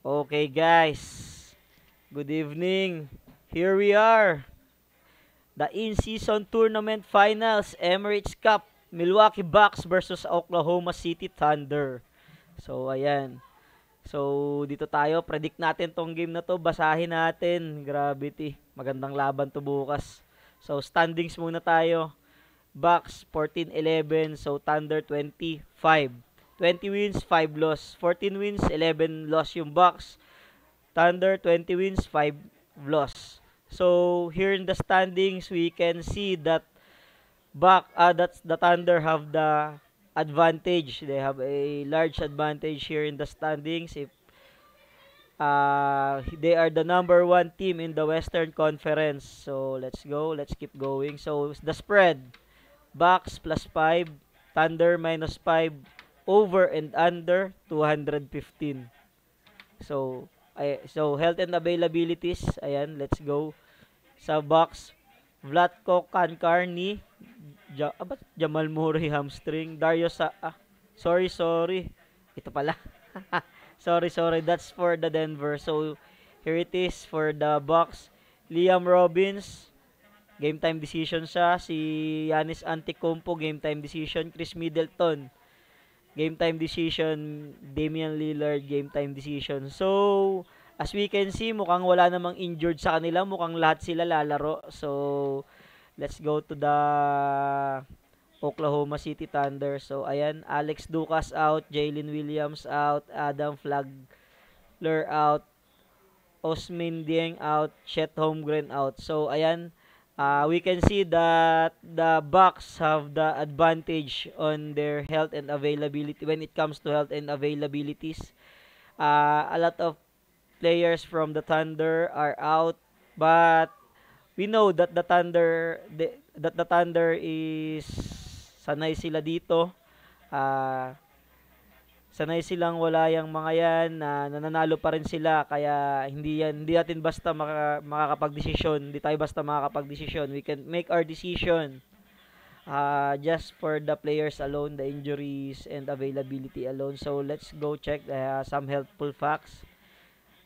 Okay, guys. Good evening. Here we are. The in-season tournament finals, Emirates Cup, Milwaukee Bucks versus Oklahoma City Thunder. So, ayan. So, dito tayo. Predict natin tong game na to. Basahin natin. Gravity. Magandang laban to bukas. So, standings muna tayo. Bucks 14-11. So, Thunder 25. 20 wins, 5 loss. 14 wins, 11 loss yung Bucks. Thunder 20 wins, 5 loss. So here in the standings, we can see that that's the Thunder have the advantage. They have a large advantage here in the standings. If they are the number one team in the Western Conference. So let's go. Let's keep going. So the spread: Bucks plus 5, Thunder minus 5, over and under 215. So health and availabilities, ayan, let's go. Sa box, Vlatko Kankarni, Jamal Murray hamstring, sorry. Ito pala. Sorry, that's for the Denver. So here it is for the box. Liam Robbins, game time decision siya. Si Giannis Antetokounmpo, game time decision. Chris Middleton, game time decision. Damian Lillard, game time decision. So, as we can see, mukhang wala namang injured sa kanila. Mukhang lahat sila lalaro. So, let's go to the Oklahoma City Thunder. So, ayan, Alex Ducas out, Jalen Williams out, Adam Flagler out, Osmin Dieng out, Chet Holmgren out. So, ayan, we can see that the Bucks have the advantage on their health and availability when it comes to health and availabilities. A lot of players from the Thunder are out, but we know that the Thunder is sanay sila dito. Uh, Sanay silang wala yang mga yan na nananalo pa rin sila, kaya hindi natin basta makakapagdesisyon. Hindi tayo basta makakapagdesisyon. We can make our decision just for the players alone, the injuries and availability alone. So let's go check some helpful facts.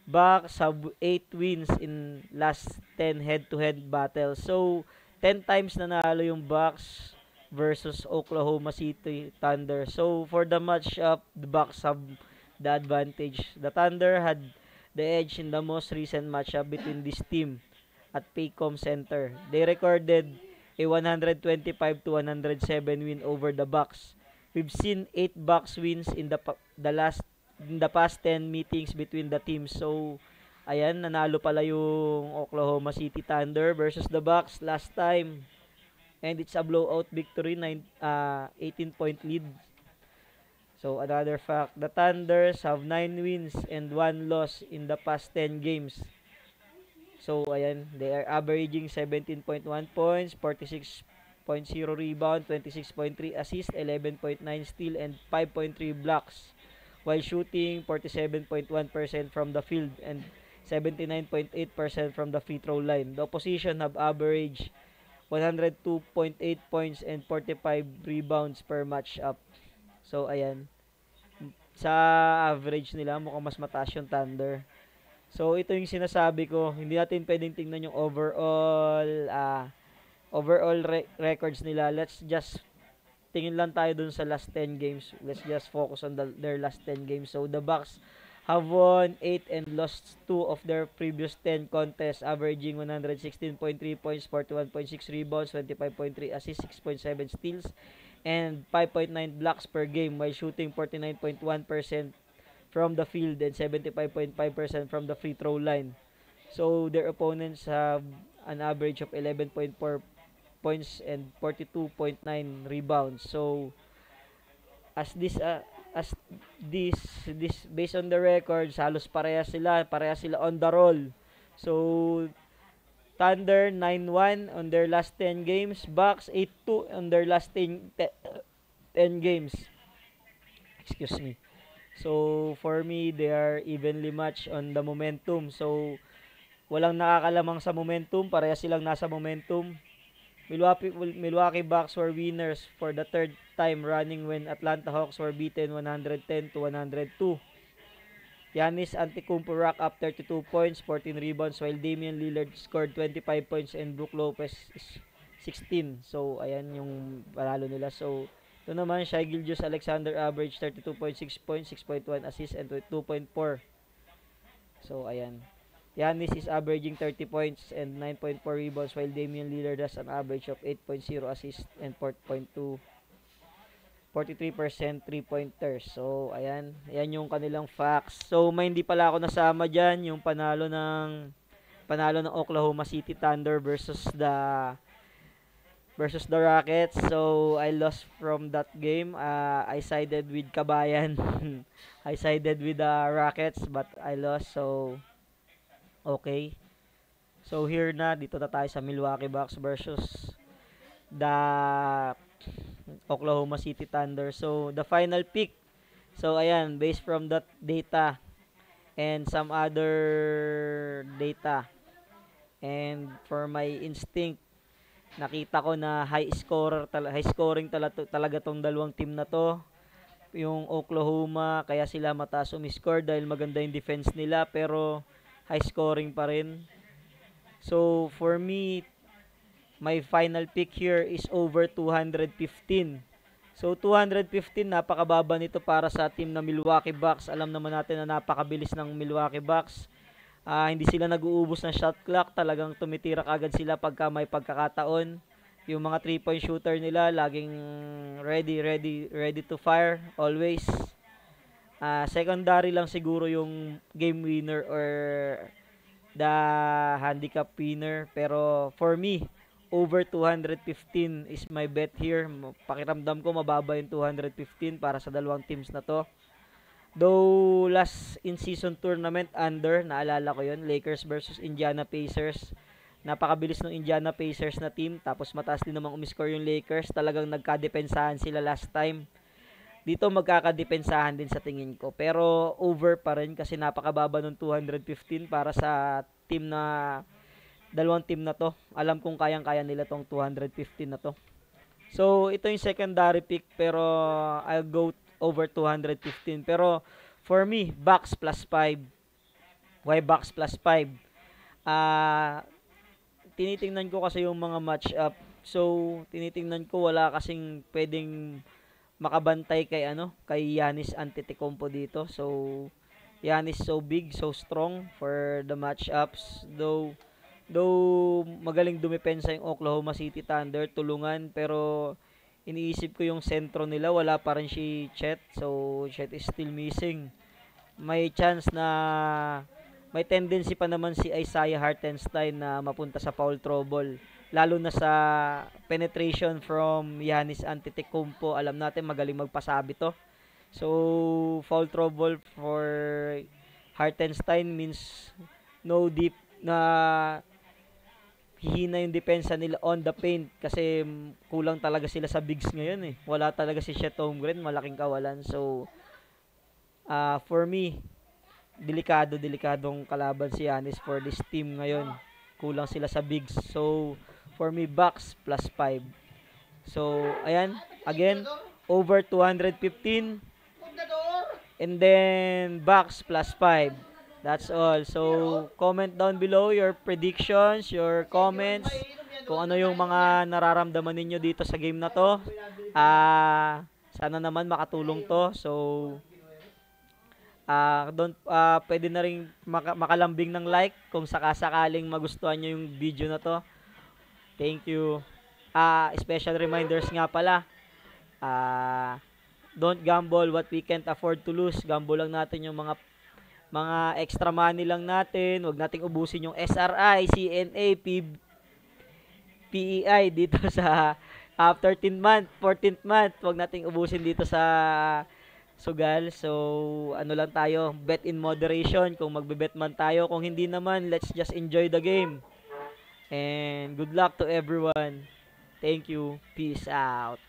Bucks have 8 wins in last 10 head-to-head battles. So 10 times nanalo yung Bucks versus Oklahoma City Thunder. So for the matchup, the Bucks have the advantage. The Thunder had the edge in the most recent matchup between this team at Paycom Center. They recorded a 125 to 107 win over the Bucks. We've seen 8 Bucks wins in the past 10 meetings between the teams. So ayan, nanalo pala yung Oklahoma City Thunder versus the Bucks last time. And it's a blowout victory, 18-point lead. So another fact, the Thunders have 9 wins and 1 loss in the past 10 games. So ayan, they are averaging 17.1 points, 46.0 rebound, 26.3 assist, 11.9 steal, and 5.3 blocks, while shooting 47.1% from the field and 79.8% from the free throw line. The opposition have averaged 102.8 points and 45 rebounds per match up. So ayan, sa average nila mukhang mas mataas yung Thunder. So ito yung sinasabi ko, hindi natin pwedeng tingnan yung records nila. Let's just tingin lang tayo dun sa last 10 games. Let's just focus on their last 10 games. So the Bucks have won 8 and lost 2 of their previous 10 contests, averaging 116.3 points, 41.6 rebounds, 25.3 assists, 6.7 steals, and 5.9 blocks per game, while shooting 49.1% from the field and 75.5% from the free throw line. So their opponents have an average of 11.4 points and 42.9 rebounds. So as this uh, as this based on the records, halos pareha sila on the roll. So Thunder 9-1 on their last 10 games, Bucks 8-2 on their last 10 games. Excuse me. So for me, they are evenly matched on the momentum. So walang nakakalamang sa momentum, pareha silang nasa momentum. Milwaukee Bucks were winners for the third time running when Atlanta Hawks were beaten 110 to 102. Giannis Antetokounmpo rack up 32 points, 14 rebounds, while Damian Lillard scored 25 points and Brook Lopez is 16. So, ayan yung panalo nila. So, ito naman, Shai Gilgeous-Alexander average 32.6 points, 6.1 assists, and 2.4. So, ayan. Giannis is averaging 30 points and 9.4 rebounds, while Damian Lillard has an average of 8.0 assists and 4.2 43% three-pointers. So, ayan. Ayan yung kanilang facts. So, may hindi pala ako nasama dyan. Yung panalo ng Oklahoma City Thunder versus the Rockets. So, I lost from that game. I sided with Kabayan. I sided with the Rockets, but I lost. So, okay. So, here na. Dito na tayo sa Milwaukee Bucks versus the Oklahoma City Thunder. So, the final pick. So, ayan, based from that data and some other data and for my instinct, nakita ko na high scoring talaga tong dalawang team na to. Yung Oklahoma, kaya sila mataas umiscore dahil maganda yung defense nila, pero high scoring pa rin. So, for me, my final pick here is over 215. So, 215, napakababa nito para sa team na Milwaukee Bucks. Alam naman natin na napakabilis ng Milwaukee Bucks. Hindi sila nag-uubos ng shot clock. Talagang tumitira agad sila pagka may pagkakataon. Yung mga 3-point shooter nila, laging ready to fire, always. Secondary lang siguro yung game winner or the handicap winner. Pero for me, over 215 is my bet here. Pakiramdam ko mababa yung 215 para sa dalawang teams na to. Though last in-season tournament under, naalala ko yun, Lakers versus Indiana Pacers. Napakabilis ng Indiana Pacers na team, tapos mataas din namang umiscore yung Lakers. Talagang nagkadepensahan sila last time. Dito magkakadepensahan din sa tingin ko. Pero over pa rin kasi napakababa ng 215 para sa team na dalawang team na to. Alam kong kayang-kaya nila tong 215 na to. So, ito yung secondary pick pero I'll go over 215. Pero for me, Bucks plus 5. Why Bucks plus 5? Tinitingnan ko kasi yung mga match-up. So, tinitingnan ko wala kasing pwedeng makabantay kay Giannis Antetokounmpo dito. So, Giannis so big, so strong for the match-ups. Though magaling dumepensa yung Oklahoma City Thunder, tulungan, pero iniisip ko yung sentro nila, wala pa rin si Chet. So, Chet is still missing. May chance na may tendency pa naman si Isaiah Hartenstein na mapunta sa foul trouble. Lalo na sa penetration from Giannis Antetokounmpo. Alam natin magaling magpasabi to. So, foul trouble for Hartenstein means no deep na hihina yung depensa nila on the paint kasi kulang talaga sila sa bigs ngayon eh. Wala talaga si Chet Holmgren, malaking kawalan. So, for me, delikadong kalaban si Giannis for this team ngayon. Kulang sila sa bigs. So, for me, Bucks plus 5. So, ayan, again, over 215. And then, Bucks plus 5. That's all. So, comment down below your predictions, your comments, kung ano yung mga nararamdaman ninyo dito sa game na to. Sana naman makatulong to. So, pwede na rin makalambing ng like kung sakasakaling magustuhan nyo yung video na to. Thank you. Special reminders nga pala. Don't gamble what we can't afford to lose. Gamble lang natin yung mga extra money lang natin. Huwag nating ubusin yung SRI, CNA, PEI dito sa 13th month, 14th month. Huwag nating ubusin dito sa sugal. So, ano lang tayo, bet in moderation kung magbe-bet man tayo. Kung hindi naman, let's just enjoy the game. And good luck to everyone. Thank you. Peace out.